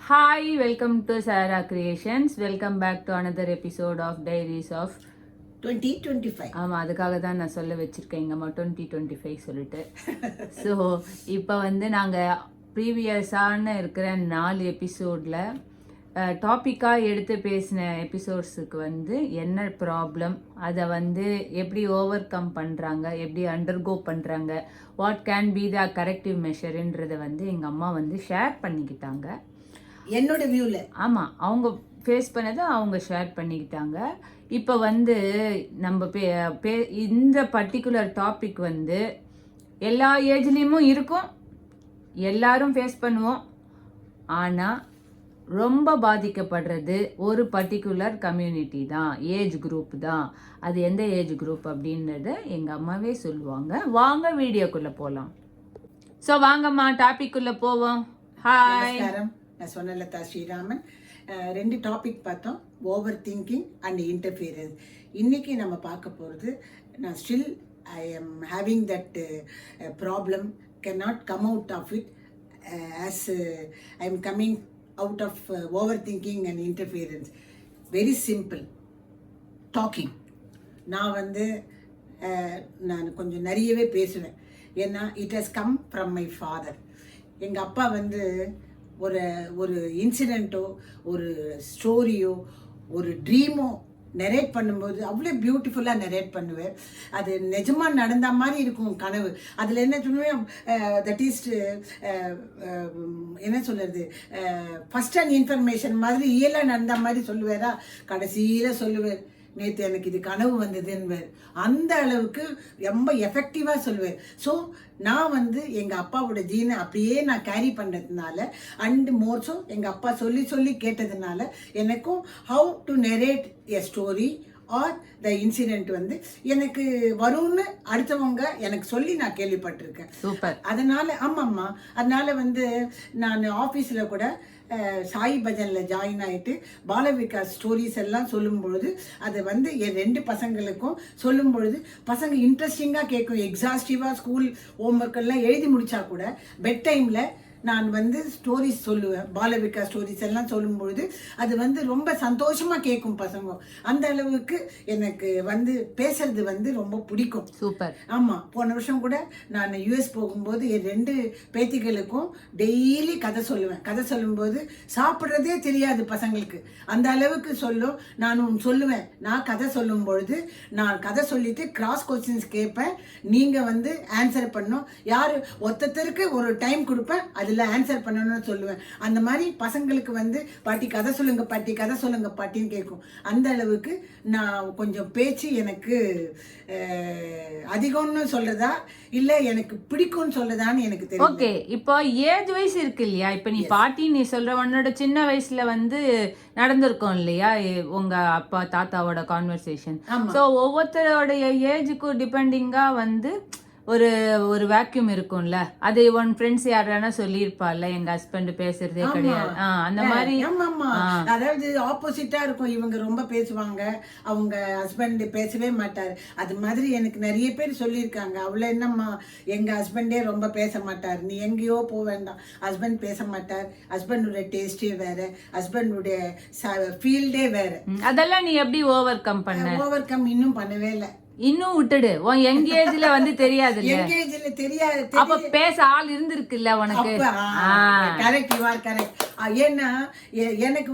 Hi, welcome to Sarah Creations. Welcome back to another episode of Diaries of 2025. ஆமாம், அதுக்காக தான் நான் சொல்ல வச்சுருக்கேன் எங்கம்மா 2025 சொல்லிட்டு. ஸோ இப்போ நாங்கள் ப்ரீவியஸான இருக்கிற 4 எபிசோடில் டாப்பிக்காக எடுத்து பேசின எபிசோட்ஸுக்கு என்ன ப்ராப்ளம், அதை எப்படி ஓவர் கம் பண்ணுறாங்க, எப்படி அண்டர்கோ பண்ணுறாங்க, what can be the corrective மெஷருன்றதை எங்கள் அம்மா ஷேர் பண்ணிக்கிட்டாங்க என்னோட வியூல. ஆமாம், அவங்க ஃபேஸ் பண்ணதை அவங்க ஷேர் பண்ணிக்கிட்டாங்க. இப்போ நம்ம இந்த பர்டிகுலர் டாபிக் எல்லா ஏஜ்லேயும் இருக்கும், எல்லாரும் ஃபேஸ் பண்ணுவோம். ஆனால் ரொம்ப பாதிக்கப்படுறது ஒரு பர்டிகுலர் கம்யூனிட்டி தான், ஏஜ் குரூப் தான். அது எந்த ஏஜ் குரூப் அப்படின்றத எங்கள் அம்மாவே சொல்லுவாங்க. வாங்க வீடியோக்குள்ளே போகலாம். ஸோ வாங்கம்மா, டாபிக்குள்ளே போவோம். ஹாய், நான் சொன்ன லதா ஸ்ரீராமன். 2 டாபிக் பார்த்தோம், ஓவர் திங்கிங் அண்ட் இன்டர்ஃபியரன்ஸ். இன்னைக்கு நம்ம பார்க்க போகிறது, நான் still I am having that problem, can not come out of it as I am coming out of overthinking and interference. Very simple, talking. நான் நான் கொஞ்சம் நிறையவே பேசுவேன். ஏன்னா it has come from my father. எங்கள் அப்பா ஒரு இன்சிடெண்ட்டோ, ஒரு ஸ்டோரியோ, ஒரு ட்ரீமோ நெரேட் பண்ணும்போது அவ்வளோ பியூட்டிஃபுல்லாக நெரேட் பண்ணுவேன். அது நிஜமாக நடந்த மாதிரி இருக்கும் கனவு. அதில் என்ன சொல்லுவேன், தட் இஸ் என்ன சொல்கிறது, ஃபஸ்ட் ஹேண்ட் இன்ஃபர்மேஷன் மாதிரி ரியலாக நடந்த மாதிரி சொல்லுவேரா. கடைசியில் சொல்லுவேன், நேற்று எனக்கு இது கனவு வந்ததுன்னு. அந்த அளவுக்கு ரொம்ப எஃபெக்டிவாக சொல்லுவேன். ஸோ நான் எங்கள் அப்பாவோட ஜீனை அப்படியே நான் கேரி பண்ணுறதுனால, அண்ட் மோர்ஸோ எங்கள் அப்பா சொல்லி சொல்லி கேட்டதுனால, எனக்கும் how to narrate a story R the incident எனக்கு வரும்னு அடுத்தவங்க எனக்கு சொல்லி நான் கேள்விப்பட்டிருக்கேன். அதனால ஆமாம்மா, அதனால நான் ஆஃபீஸில் கூட சாய் பஜனில் ஜாயின் ஆகிட்டு பாலவிகாஸ் ஸ்டோரிஸ் எல்லாம் சொல்லும் பொழுது, அது என் 2 பசங்களுக்கும் சொல்லும் பொழுது பசங்க இன்ட்ரெஸ்டிங்காக கேட்கும். எக்ஸாஸ்டிவாக ஸ்கூல் ஹோம்ஒர்க் எல்லாம் எழுதி முடித்தா கூட பெட் டைமில் நான் ஸ்டோரிஸ் சொல்லுவேன். பாலவிகா ஸ்டோரிஸ் எல்லாம் சொல்லும் பொழுது அது ரொம்ப சந்தோஷமாக கேட்கும் பசங்க. அந்த அளவுக்கு எனக்கு பேசுறது ரொம்ப பிடிக்கும். சூப்பர். ஆமாம், போன வருஷம் கூட நான் யூஎஸ் போகும்போது என் 2 பேத்திகளுக்கும் டெய்லி கதை சொல்லுவேன். கதை சொல்லும்போது சாப்பிட்றதே தெரியாது பசங்களுக்கு, அந்த அளவுக்கு சொல்லும். நானும் சொல்லுவேன், நான் கதை சொல்லும் பொழுது நான் கதை சொல்லிட்டு கிராஸ் கொஸ்டின்ஸ் கேட்பேன். நீங்கள் ஆன்சர் பண்ணணும். யார் ஒருத்தருக்கு ஒரு டைம் கொடுப்பேன், அதில் ஆன்சர் பண்ணணும்னு சொல்லுவேன். அந்த மாதிரி பசங்களுக்கு பாட்டி கதை சொல்லுங்க, பாட்டி கதை சொல்லுங்க பாட்டின்னு கேட்கும். அந்த அளவுக்கு நான் கொஞ்சம் பேச்சு எனக்கு அதிகம்னு சொல்றதா இல்லை எனக்கு பிடிக்கும்னு சொல்றதான்னு எனக்கு தெரியும். ஓகே, இப்போ ஏஜ் வயசு இருக்கு இல்லையா? இப்போ நீ பாட்டி நீ சொல்ற உன்னோட சின்ன வயசுல நடந்திருக்கும் இல்லையா உங்க அப்பா தாத்தாவோட கான்வர்சேஷன். ஸோ ஒவ்வொருத்தரோடைய ஏஜுக்கும் டிபெண்டிங்கா ஒரு ஒரு வேக்யூம் இருக்கும்ல. அது ஒன் ஃப்ரெண்ட்ஸ் யாரானா சொல்லியிருப்பாள்ல, எங்க ஹஸ்பண்ட் பேசுறதே கிடையாது, அந்த மாதிரி. அதாவது ஆப்போசிட்டா இருக்கும். இவங்க ரொம்ப பேசுவாங்க, அவங்க ஹஸ்பண்ட் பேசவே மாட்டாரு. அது மாதிரி எனக்கு நிறைய பேர் சொல்லியிருக்காங்க. அவ்வளோ என்னம்மா, எங்க ஹஸ்பண்டே ரொம்ப பேச மாட்டார், நீ எங்கேயோ போக வேண்டாம், ஹஸ்பண்ட் பேச மாட்டார், ஹஸ்பண்டுடைய டேஸ்டே வேற, ஹஸ்பண்டுடைய ஃபீல்டே வேற. அதெல்லாம் நீ எப்படி ஓவர் கம் பண்ண? ஓவர் கம் இன்னும் பண்ணவே இல்லை. இன்னும் விட்டுடு, உன் யங் ஏஜ்ல தெரியாது. அப்ப பேச ஆள் இருந்திருக்குல்ல உனக்கு. Correct, you are correct. ஏன்னா எனக்கு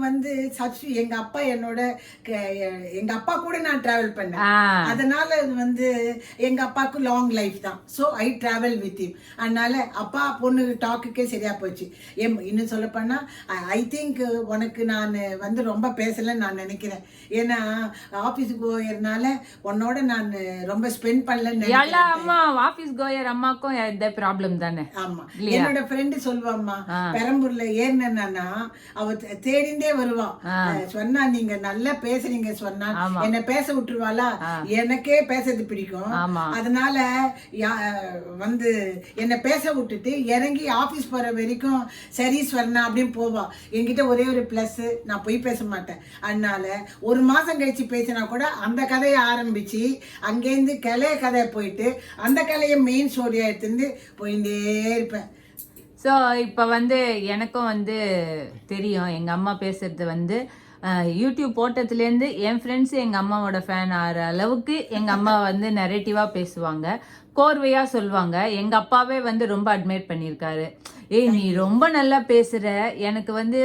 சப்ஸ்டி எங்க அப்பா எங்க அப்பா கூட நான் டிராவல் பண்ணேன். அதனால எங்க அப்பாவுக்கு லாங் லைஃப் தான். So I travel with him. அதனால அப்பா பொண்ணு டாக்குக்கே சரியா போச்சு. இன்னும் சொல்ல போனா ஐ திங்க் உனக்கு நான் ரொம்ப பேசலன்னு நான் நினைக்கிறேன். ஏன்னா ஆபீஸுக்கு போயிருந்தால உன்னோட நான் ரொம்ப ஸ்பெண்ட் பண்ணல. எல்லா அம்மா ஆபீஸ் கோயர் அம்மாக்கும் இந்த ப்ராப்ளம் தானே. ஆமா, என்னோட ஃப்ரெண்டு சொல்லுவாம்மா, பெரம்பூர்ல ஏறினா அவ தேடிண்டே வருவா. சொன்னா நீங்க நல்லா பேசுறீங்க சொன்னா என்ன பேச விட்டுருவாளா. எனக்கே பேசுறது பிடிக்கும். அதனால என்ன பேச விட்டுட்டு இறங்கி ஆபீஸ் போற வரைக்கும் சரி ஸ்வர்ணா அப்படின்னு போவா. என்கிட்ட ஒரே ஒரு பிளஸ், நான் போய் பேச மாட்டேன். அதனால 1 மாசம் கழிச்சு பேசினா கூட அந்த கதையை ஆரம்பிச்சு அங்கேருந்து கதையை போயிட்டு அந்த கலையை மெயின் ஸ்டோரியா எடுத்துட்டு போயிட்டே இருப்பேன். ஸோ இப்போ வந்து எனக்கும் வந்து தெரியும் எங்கள் அம்மா பேசுறது வந்து யூடியூப் போட்டதுலேருந்து என் ஃப்ரெண்ட்ஸ் எங்கள் அம்மாவோட ஃபேன் ஆகிற அளவுக்கு எங்கள் அம்மா வந்து நெரேட்டிவாக பேசுவாங்க, கோர்வையாக சொல்லுவாங்க. எங்கள் அப்பாவே வந்து ரொம்ப அட்மையர் பண்ணியிருக்காரு. ஏய் நீ ரொம்ப நல்லா பேசுகிற, எனக்கு வந்து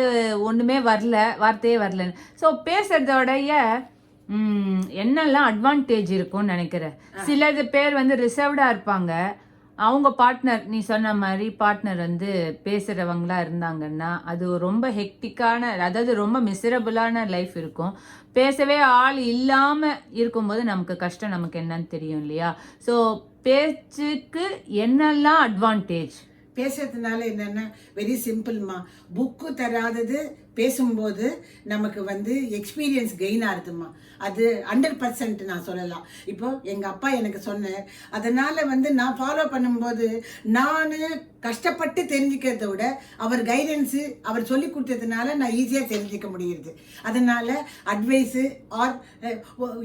ஒன்றுமே வரல, வார்த்தையே வரலன்னு. ஸோ பேசுறதோடைய என்னெல்லாம் அட்வான்டேஜ் இருக்கும்னு நினைக்கிறேன். சிலது பேர் வந்து ரிசர்வ்டாக இருப்பாங்க, அவங்க பார்ட்னர் நீ சொன்ன மாதிரி பார்ட்னர் வந்து பேசுகிறவங்களா இருந்தாங்கன்னா அது ரொம்ப ஹெக்டிக்கான, அதாவது ரொம்ப மிசரபிளான லைஃப் இருக்கும். பேசவே ஆள் இல்லாமல் இருக்கும்போது நமக்கு கஷ்டம் நமக்கு என்னன்னு தெரியும் இல்லையா? ஸோ பேச்சுக்கு என்னெல்லாம் அட்வான்டேஜ்? பேசுறதுனால என்னென்னா வெரி சிம்பிள்மா, புக்கு தராதது பேசும்போது நமக்கு வந்து எக்ஸ்பீரியன்ஸ் கெயின் ஆகுதுமா. அது 100% நான் சொல்லலாம். இப்போ எங்கள் அப்பா எனக்கு சொன்னார், அதனால் வந்து நான் ஃபாலோ பண்ணும்போது நான் கஷ்டப்பட்டு தெரிஞ்சுக்கிறத விட அவர் கைடன்ஸு அவர் சொல்லி கொடுத்ததுனால நான் ஈஸியாக தெரிஞ்சுக்க முடியுது. அதனால் அட்வைஸு ஆர்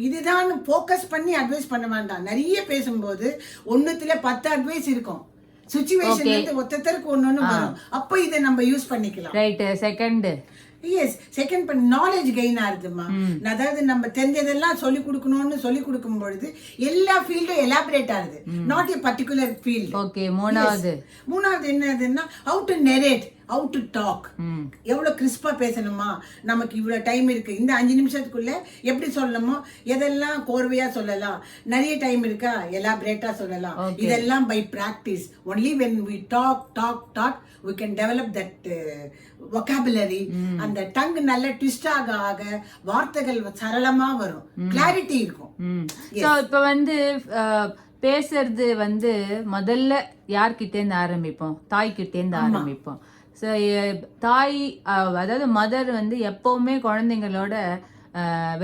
இதுதான் ஃபோக்கஸ் பண்ணி அட்வைஸ் பண்ண வேண்டாம். நிறைய பேசும்போது 1த்துல 10 அட்வைஸ் இருக்கும். சிச்சுவேஷன் வந்து ஒருத்தருக்கு ஒண்ணு வரும். அப்ப இதை நம்ம யூஸ் பண்ணிக்கலாம். ரைட். செகண்ட் நாலேஜ் கெயின் ஆகுதுமா. அதாவது நம்ம தெரிஞ்சதெல்லாம் சொல்லி கொடுக்கணும்னு சொல்லி கொடுக்கும் பொழுது எல்லா ஃபீல்டும் எலாபரேட் ஆகுது, not a particular field. Okay. மூணாவது என்னதுன்னா how to narrate, how to talk, எவ்வளவு கிறிஸ்பா பேசணுமா, நமக்கு இவ்வளவு டைம் இருக்கு, இந்த 5 நிமிஷத்துக்குள்ள எப்படி சொல்லணுமோ எதெல்லாம் கோர்வையா சொல்லலாம், நிறைய டைம் இருக்கா எலாபரேட்டா சொல்லலாம். இதெல்லாம் by practice. Only when we talk we can develop that vocabulary. அந்த டங் நல்ல ட்விஸ்ட் ஆக வார்த்தைகள் சரளமா வரும், கிளாரிட்டி இருக்கும். ஸோ இப்போ வந்து பேசுறது வந்து முதல்ல யார்கிட்டேருந்து ஆரம்பிப்போம்? தாய்கிட்டேருந்து ஆரம்பிப்போம். ஸோ தாய், அதாவது மதர் வந்து எப்போவுமே குழந்தைங்களோட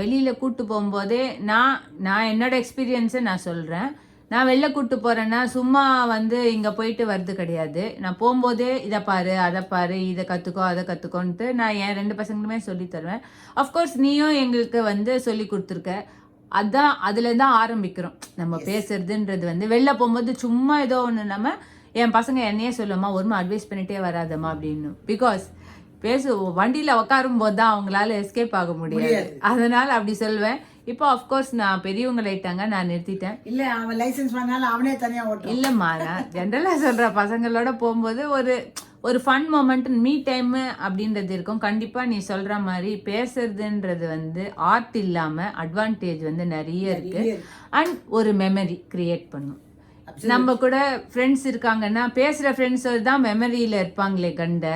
வெளியில் கூட்டு போகும்போதே நான் என்னோட எக்ஸ்பீரியன்ஸை நான் சொல்கிறேன். நான் வெளில கூப்பிட்டு போகிறேன்னா சும்மா வந்து இங்கே போயிட்டு வர்றது கிடையாது. நான் போகும்போதே இதை பாரு, அதை பாரு, இதை கற்றுக்கோ, அதை கற்றுக்கோன்ட்டு நான் என் 2 பசங்களுமே சொல்லி தருவேன். அஃப்கோர்ஸ் நீயும் எங்களுக்கு வந்து சொல்லி கொடுத்துருக்க. அதான் அதில் தான் ஆரம்பிக்கிறோம் நம்ம பேசுறதுன்றது. வந்து வெளில போகும்போது சும்மா ஏதோ ஒன்று நம்ம, என் பசங்க என்னையே சொல்லுமா ஒருமா அட்வைஸ் பண்ணிகிட்டே வராதம்மா அப்படின்னு. பிகாஸ் வண்டியில் உட்காரும் போது தான் அவங்களால எஸ்கேப் ஆக முடியாது. அதனால அப்படி சொல்லுவேன். இப்போ அஃப்கோர்ஸ் நான் பெரியவங்களாயிட்டாங்க, நான் நிறுத்திட்டேன். இல்ல அவன் லைசன்ஸ் பண்ணாலும் அவனே தனியா ஓட்டும். இல்லம்மா, நான் ஜென்ரலாக சொல்கிறேன், பசங்களோட போகும்போது ஒரு ஃபன் மொமெண்ட், மீ டைம் அப்படின்றது இருக்கும். கண்டிப்பாக நீ சொல்கிற மாதிரி பேசுறதுன்றது வந்து ஆர்ட் இல்லாமல் அட்வான்டேஜ் வந்து நிறைய இருக்கு. அண்ட் ஒரு மெமரி கிரியேட் பண்ணும். நம்ம கூட ஃப்ரெண்ட்ஸ் இருக்காங்கன்னா பேசுகிற ஃப்ரெண்ட்ஸ் தான் மெமரியில் இருப்பாங்களே கண்ட,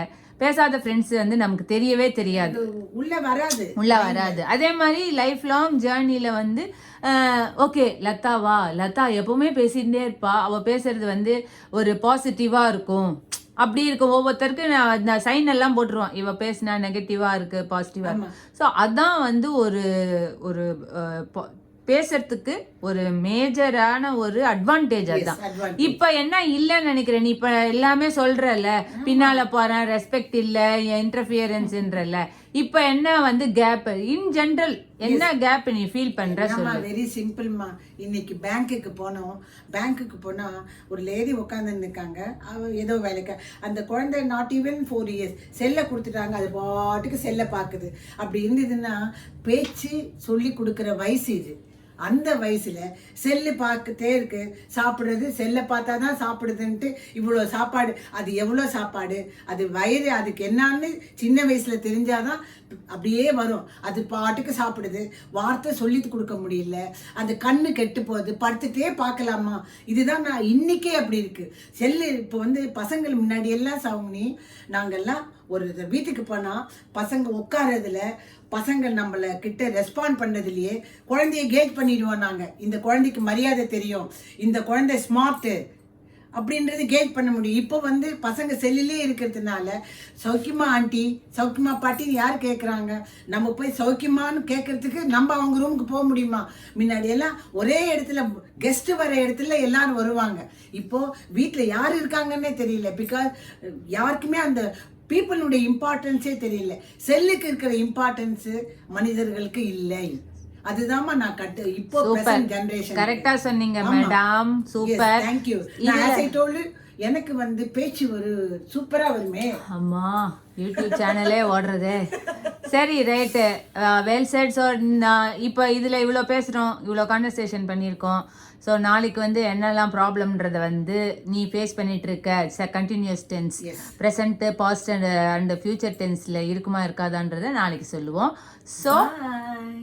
பேசாத ஃப்ரெண்ட்ஸ் வந்து நமக்கு தெரியவே தெரியாது, உள்ள வராது. அதே மாதிரி லைஃப் லாங் ஜேர்னியில் வந்து ஓகே லதா எப்பவுமே பேசிகிட்டே இருப்பா, அவள் பேசுறது வந்து ஒரு பாசிட்டிவாக இருக்கும். அப்படி இருக்கும். ஒவ்வொருத்தருக்கு நான் சைன் எல்லாம் போட்டுருவோம், இவ பேசினா நெகட்டிவாக இருக்கு, பாசிட்டிவாக இருக்கு. ஸோ அதான் வந்து ஒரு பேசுறதுக்கு ஒரு மேஜரான ஒரு அட்வான்டேஜ். அதுதான் இப்ப என்ன இல்லைன்னு நினைக்கிறேன். நீ இப்ப எல்லாமே சொல்றல, பின்னால போறேன், ரெஸ்பெக்ட் இல்ல, இன்டர்ஃபியரன்ஸ்ன்றல. இப்ப என்ன வந்து கேப் இன் ஜெனரல், என்ன கேப் நீ ஃபீல் பண்ற? வெரி சிம்பிள்மா. இன்னைக்கு பேங்க்குக்கு போனா ஒரு லேடி உட்காந்து இருக்காங்க, அவ ஏதோ வேலைக்கு, அந்த குழந்தை நாட் ஈவன் 4 years செல்ல கொடுத்துட்டாங்க, அது பாட்டுக்கு செல்ல பாக்குது. அப்படி இருந்ததுன்னா பேச்சு சொல்லி கொடுக்கற வயசு இது. அந்த வயசுல செல்லு பார்க்கத்தே இருக்கு, சாப்பிடுறது செல்லை பார்த்தா தான் சாப்பிடுதுன்ட்டு இவ்வளோ சாப்பாடு, அது எவ்வளோ சாப்பாடு, அது வயிறு அதுக்கு என்னான்னு சின்ன வயசுல தெரிஞ்சாதான் அப்படியே வரும். அது பாட்டுக்கு சாப்பிடுது, வார்த்தை சொல்லி கொடுக்க முடியல, அது கண்ணு கெட்டு போகுது, படுத்துட்டே பார்க்கலாமா. இதுதான் நான் இன்னைக்கே அப்படி இருக்கு. செல்லு இப்போ வந்து பசங்கள் முன்னாடி எல்லாம் சவுனி, நாங்கெல்லாம் ஒரு வீட்டுக்கு போனா பசங்க உட்காரதுல, பசங்க நம்மள கிட்ட ரெஸ்பாண்ட் பண்ணதுலயே குழந்தைய கேட் பண்ணிடுவோம். நாங்க இந்த குழந்தைக்கு மரியாதை தெரியும், இந்த குழந்தை ஸ்மார்ட் அப்படின்றது கேட் பண்ண முடியும். இப்போ வந்து பசங்க செல்லிலே இருக்கிறதுனால சௌக்கியமா ஆண்டி, சௌக்கியமா பாட்டின்னு யார் கேட்குறாங்க? நம்ம போய் சௌக்கியமானு கேட்கறதுக்கு நம்ம அவங்க ரூமுக்கு போக முடியுமா? முன்னாடி எல்லாம் ஒரே இடத்துல கெஸ்ட் வர இடத்துல எல்லாரும் வருவாங்க. இப்போ வீட்டில் யார் இருக்காங்கன்னே தெரியல. பிகாஸ் யாருக்குமே அந்த பீப்புளுடைய இம்பார்ட்டன்ஸே தெரியல. செல்லுக்கு இருக்கிற இம்பார்ட்டன்ஸ் மனிதர்களுக்கு இல்லை. அதுதான்மா நான் இப்போ பிரசன்ட் ஜெனரேஷன். கரெக்ட்டா சொன்னீங்க மேடம், சூப்பர். Thank you. நான் as I told you, எனக்கு வந்து பேச்சு ஒரு சூப்பரா வருமே. அம்மா யூடியூப் சேனலே ஓடுறதே. சரி ரைட்டு, வெல் செட். ஸோ இப்போ இதில் இவ்வளோ பேசுகிறோம், இவ்வளோ கான்வர்சேஷன் பண்ணியிருக்கோம். ஸோ நாளைக்கு வந்து என்னெல்லாம் ப்ராப்ளம்ன்றதை வந்து நீ ஃபேஸ் பண்ணிட்டு இருக்க continuous tense, present, past and future டென்ஸில் இருக்குமா இருக்காதான்றதை நாளைக்கு சொல்லுவோம். So Bye.